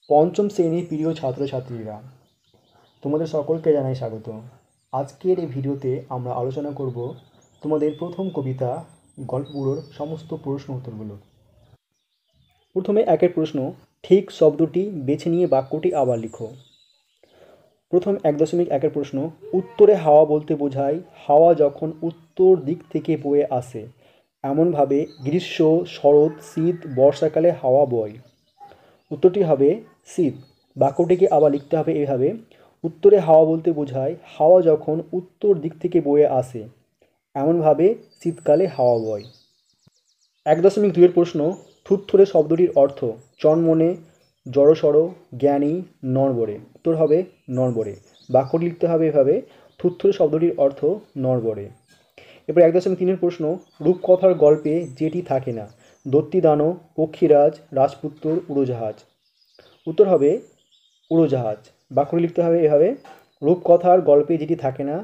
পঞ্চম শ্রেণীর প্রিয় ছাত্রছাত্রীরা, তোমাদের সকলকে জানাই স্বাগত। আজকের এই ভিডিওতে আমরা আলোচনা করব তোমাদের প্রথম কবিতা গল্পগুলোর সমস্ত প্রশ্ন উত্তরগুলো। প্রথমে একের প্রশ্ন, ঠিক শব্দটি বেছে নিয়ে বাক্যটি আবার লিখো। প্রথম 1.1 প্রশ্ন, উত্তরে হাওয়া বলতে বোঝায় হাওয়া যখন উত্তর দিক থেকে বয়ে আসে, এমনভাবে গ্রীষ্ম, শরৎ, শীত, বর্ষাকালে হাওয়া বয়। উত্তরটি হবে শীত। বাক্যটিকে আবার লিখতে হবে এইভাবে, উত্তরে হাওয়া বলতে বোঝায় হাওয়া যখন উত্তর দিক থেকে বয়ে আসে, এমনভাবে শীতকালে হাওয়া বয়। 1.2 প্রশ্ন, থুত্থুরে শব্দটির অর্থ চনমনে, জড়সড়, জ্ঞানী, নড়বড়ে। উত্তর হবে নড়বড়ে। বাক্যটি লিখতে হবে এভাবে, থুত্থুরে শব্দটির অর্থ নড়বড়ে। এবার 1.3 প্রশ্ন, রূপকথার গল্পে যেটি থাকে না, দত্তিদানো, পক্ষীরাজ, রাজপুত্তর, উড়োজাহাজ। উত্তর হবে উড়োজাহাজ। বাক্যটি লিখতে হবে এভাবে, রূপকথার গল্পে যেটি থাকে না,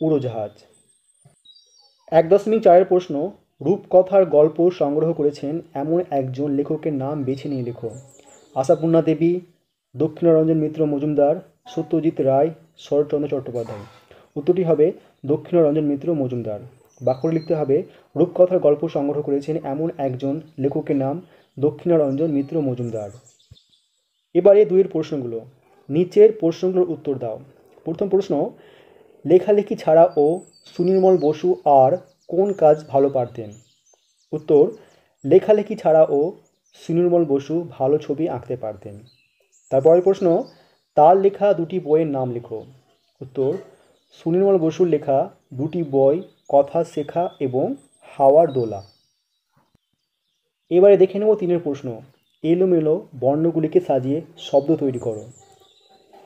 উড়োজাহাজ। 1.4 প্রশ্ন, রূপকথার গল্প সংগ্রহ করেছেন এমন একজন লেখকের নাম বেছে নিয়ে লেখো। আশাপূর্ণা দেবী, দক্ষিণারঞ্জন মিত্র মজুমদার, সত্যজিৎ রায়, শরৎচন্দ্র চট্টোপাধ্যায়। উত্তরটি হবে দক্ষিণারঞ্জন মিত্র মজুমদার। বাক্যটি লিখতে হবে, রূপকথার গল্প সংগ্রহ করেছেন এমন একজন লেখকের নাম দক্ষিণারঞ্জন মিত্র মজুমদার। এবারে 2 প্রশ্নগুলো, নিচের প্রশ্নগুলোর উত্তর দাও। প্রথম প্রশ্ন, লেখালেখি ছাড়াও সুনির্মল বসু আর কোন কাজ ভালো পারতেন? উত্তর, লেখালেখি ছাড়াও সুনির্মল বসু ভালো ছবি আঁকতে পারতেন। তারপরের প্রশ্ন, তার লেখা দুটি বইয়ের নাম লেখো। উত্তর, সুনির্মল বসুর লেখা দুটি বই কথা শেখা এবং হাওয়ার দোলা। এবারে দেখে নেব 3 প্রশ্ন, এলোমেলো বর্ণগুলিকে সাজিয়ে শব্দ তৈরি করো।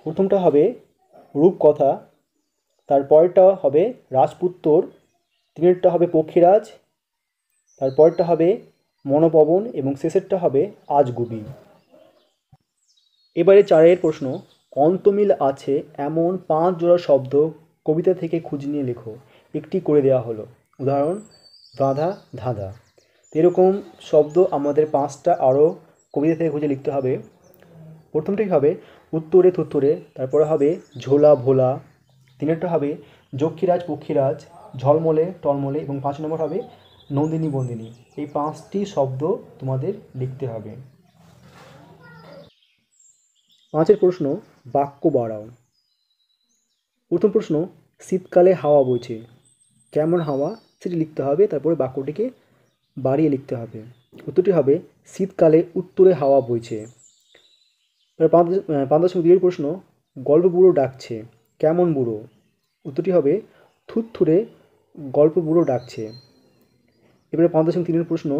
প্রথমটা হবে রূপকথা, তারপরেরটা হবে রাজপুত্তর, তিনেরটা হবে পক্ষীরাজ, তারপরেরটা হবে মনোপবন এবং শেষেরটা হবে আজগুবি। এবারে 4 প্রশ্ন, অন্তমিল আছে এমন 5 জোড়া শব্দ কবিতা থেকে খুঁজে নিয়ে লেখো। একটি করে দেওয়া হলো, উদাহরণ ধাঁধা, ধাঁধা। এরকম শব্দ আমাদের 5টা আরও কবিতা থেকে খুঁজে লিখতে হবে। প্রথমটি হবে উত্তরে থুত্তুরে, তারপরে হবে ঝোলা ভোলা, তিনেরটা হবে যক্ষীরাজ পক্ষীরাজ, ঝলমলে টলমলে এবং 5 নম্বর হবে নন্দিনী বন্দিনী। এই 5টি শব্দ তোমাদের লিখতে হবে। 5 প্রশ্ন, বাক্য বাড়াও। প্রথম প্রশ্ন, শীতকালে হাওয়া বইছে, কেমন হাওয়া সেটি লিখতে হবে, তারপরে বাক্যটিকে বাড়িয়ে লিখতে হবে। উত্তরটি হবে শীতকালে উত্তরে হাওয়া বইছে। 5.2 প্রশ্ন, গল্প বুড়ো ডাকছে, কেমন বুড়ো? উত্তরটি হবে থুত্থুরে গল্প বুড়ো ডাকছে। এবারে 5.3 প্রশ্ন,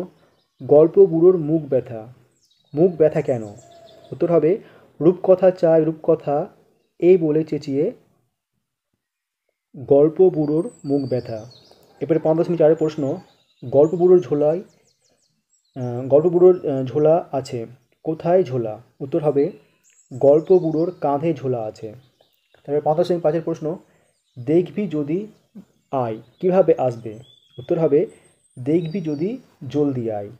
গল্প বুড়োর মুখ ব্যথা, মুখ ব্যথা কেন? উত্তর হবে রূপকথা চাই রূপকথা, এই বলে চেঁচিয়ে গল্প বুড়োর মুখ ব্যথা। এবারে 5.4 প্রশ্ন, গল্প বুড়োর ঝোলায় গল্প বুড়োর ঝোলা আছে, কোথায় ঝোলা? উত্তর হবে গল্প বুড়োর কাঁধে ঝোলা আছে। তারপরে 5.5 প্রশ্ন, দেখবি যদি আয়, কিভাবে আসবে? উত্তর হবে দেখবি যদি জলদি আয়।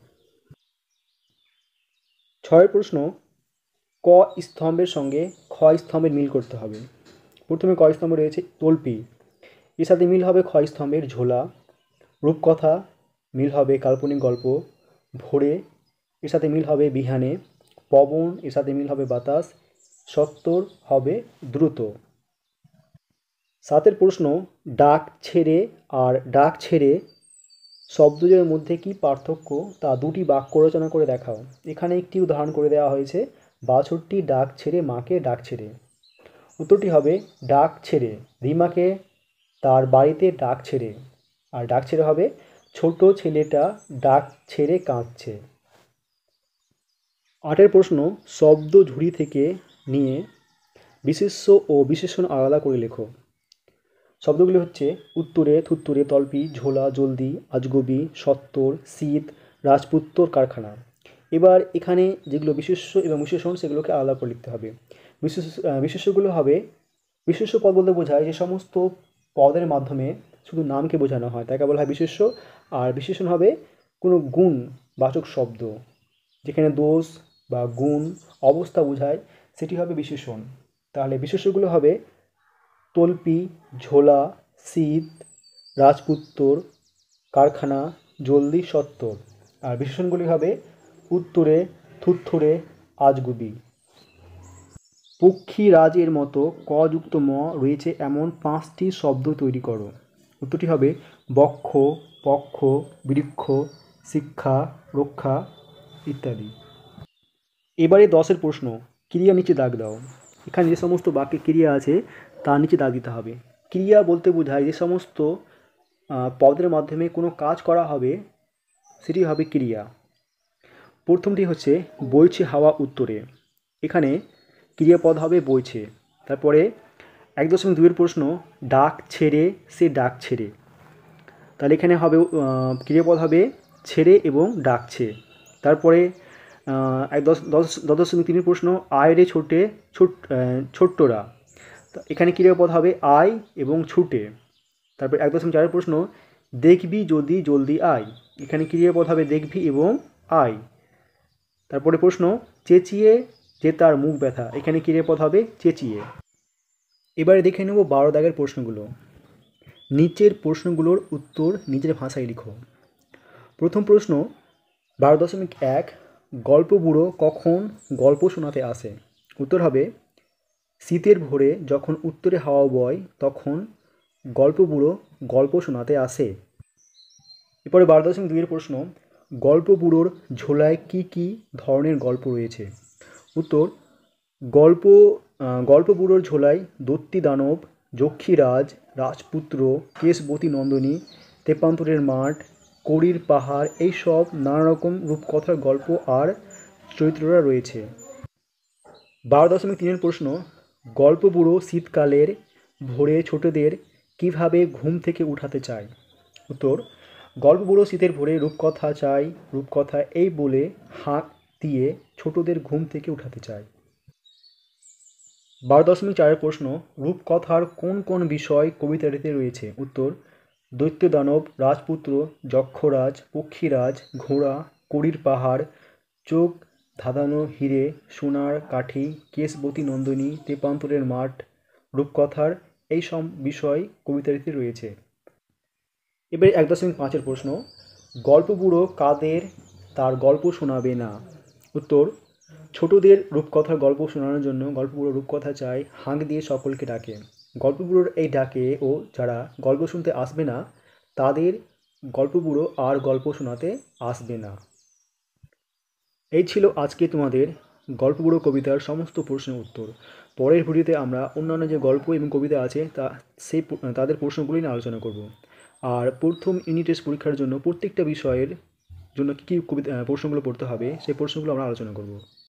6 প্রশ্ন, ক স্তম্ভের সঙ্গে খ স্তম্ভের মিল করতে হবে। প্রথমে ক স্তম্ভে রয়েছে তল্পি, এর সাথে মিল হবে খ স্তম্ভের ঝোলা। রূপকথা, মিল হবে কাল্পনিক গল্প। ভোরে, এর সাথে মিল হবে বিহানে। পবন, এর সাথে মিল হবে বাতাস। সত্তর হবে দ্রুত। 7 প্রশ্ন, ডাক ছেড়ে আর ডাক ছেড়ে শব্দজোড়ের মধ্যে কি পার্থক্য তা দুটি বাক্য রচনা করে দেখাও। এখানে একটি উদাহরণ করে দেওয়া হয়েছে, বাছুরটি ডাক ছেড়ে মাকে ডাক ছেড়ে। উত্তরটি হবে ডাক ছেড়ে রিমাকে তার বাড়িতে ডাক ছেড়ে, আর ডাক ছেড়ে হবে ছোট ছেলেটা ডাক ছেড়ে কাঁদছে। 8 প্রশ্ন, শব্দ ঝুড়ি থেকে নিয়ে বিশেষ্য ও বিশেষণ আলাদা করে লেখো। শব্দগুলি হচ্ছে উত্তরে থুত্তুরে, তল্পি, ঝোলা, জলদি, আজগুবি, সত্তর, শীত, রাজপুত্তর, কারখানা। এবার এখানে যেগুলো বিশেষ্য এবং বিশেষণ সেগুলোকে আলাদা করে লিখতে হবে। বিশেষ্যগুলো হবে, বিশেষ্য পদ বলতে বোঝায় যে সমস্ত পদের মাধ্যমে শুধু নামকে বোঝানো হয় তাকে বলা হয় বিশেষ্য। আর বিশেষণ হবে কোনো গুণ বাচক শব্দ, যেখানে দোষ, বা গুণ, অবস্থা বোঝায়, সেটি হবে বিশেষণ। তাহলে বিশেষ্যগুলো হবে তল্পি, ঝোলা, শীত, রাজপুত্তর, কারখানা, জলদি, সত্তর। আর বিশেষণগুলি হবে উত্তরে, থুত্থুরে, আজগুবি। পক্ষীরাজের মতো ক যুক্ত ম রয়েছে এমন 5টি শব্দ তৈরি করো। উত্তরটি হবে বক্ষ, পক্ষ, বৃক্ষ, শিক্ষা, রক্ষা ইত্যাদি। এবারে 10-এর প্রশ্ন, ক্রিয়া নিচে দাগ দাও। এখানে যে সমস্ত বাক্যে ক্রিয়া আছে তার নিচে দাগ দিতে হবে। ক্রিয়া বলতে বোঝায় যে সমস্ত পদের মাধ্যমে কোনো কাজ করা হবে সেটি হবে ক্রিয়া। প্রথমটি হচ্ছে বইছে হাওয়া উত্তরে, এখানে ক্রিয়াপদ হবে বইছে। তারপরে 1.2-এর প্রশ্ন, ডাক ছেড়ে সে ডাক ছেড়ে, তাহলে এখানে হবে ক্রিয়াপদ হবে ছেড়ে এবং ডাকছে। তারপরে 10.3-এর প্রশ্ন, আয় রে ছোটে ছোট্টরা, এখানে ক্রিয়াপদ হবে আয় এবং ছুটে। তারপর 1.4-এর প্রশ্ন, দেখবি যদি জলদি আয়, এখানে ক্রিয়াপদ হবে দেখবি এবং আয়। তারপরে প্রশ্ন, চেঁচিয়ে যে তার মুখ ব্যথা, এখানে ক্রিয়াপদ হবে চেঁচিয়ে। এবারে দেখে নেব 12 দাগের প্রশ্নগুলো। নিচের প্রশ্নগুলোর উত্তর নিজের ভাষায় লিখো। প্রথম প্রশ্ন 12.1, গল্প বুড়ো কখন গল্প শোনাতে আসে? উত্তর হবে শীতের ভোরে যখন উত্তরে হাওয়া বয় তখন গল্প বুড়ো গল্প শোনাতে আসে। এরপরে 12.2-এর প্রশ্ন, গল্প বুড়োর ঝোলায় কি কি ধরনের গল্প রয়েছে? উত্তর, গল্প বুড়োর ঝোলায় দৈত্যী দানব, যক্ষীরাজ, রাজপুত্র, কেশবতী নন্দিনী, তেপান্তরের মাঠ, কড়ির পাহাড়, এইসব নানা রকম রূপকথার গল্প আর চরিত্ররা রয়েছে। 12.3-এর প্রশ্ন, গল্প বুড়ো শীতকালের ভোরে ছোটদের কিভাবে ঘুম থেকে উঠাতে চায়? উত্তর, গল্প বুড়ো শীতের ভোরে রূপকথা চাই, রূপকথা এই বলে হাঁক দিয়ে ছোটদের ঘুম থেকে উঠাতে চায়। 12.4-এর প্রশ্ন, রূপকথার কোন কোন বিষয় কবিতাটিতে রয়েছে? উত্তর, দৈত্য দানব, রাজপুত্র, যক্ষরাজ, পক্ষীরাজ, ঘোড়া, কড়ির পাহাড়, চোখ ধাঁধানো হিরে, সোনার কাঠি, কেশবতী নন্দিনী, তেপান্তরের মাঠ, রূপকথার এই সব বিষয় কবিতাটিতে রয়েছে। এবারে 1.5-এর প্রশ্ন, গল্প বুড়ো কাদের তার গল্প শোনাবে না? উত্তর, ছোটদের রূপকথার গল্প শোনানোর জন্য গল্প বুড়ো রূপকথা চায়, হাঁক দিয়ে সকলকে ডাকে। গল্প বুড়োর এই ডাকে ও যারা গল্প শুনতে আসবে না তাদের গল্প বুড়ো আর গল্প শোনাতে আসবে না। এই ছিল আজকে তোমাদের গল্প বুড়ো কবিতার সমস্ত প্রশ্নের উত্তর। পরের ভিডিওতে আমরা অন্যান্য যে গল্প এবং কবিতা আছে তাদের প্রশ্নগুলি নিয়ে আলোচনা করব। আর প্রথম ইউনিট টেস্ট পরীক্ষার জন্য প্রত্যেকটা বিষয়ের জন্য কী কী প্রশ্নগুলো পড়তে হবে সেই প্রশ্নগুলো আমরা আলোচনা করব।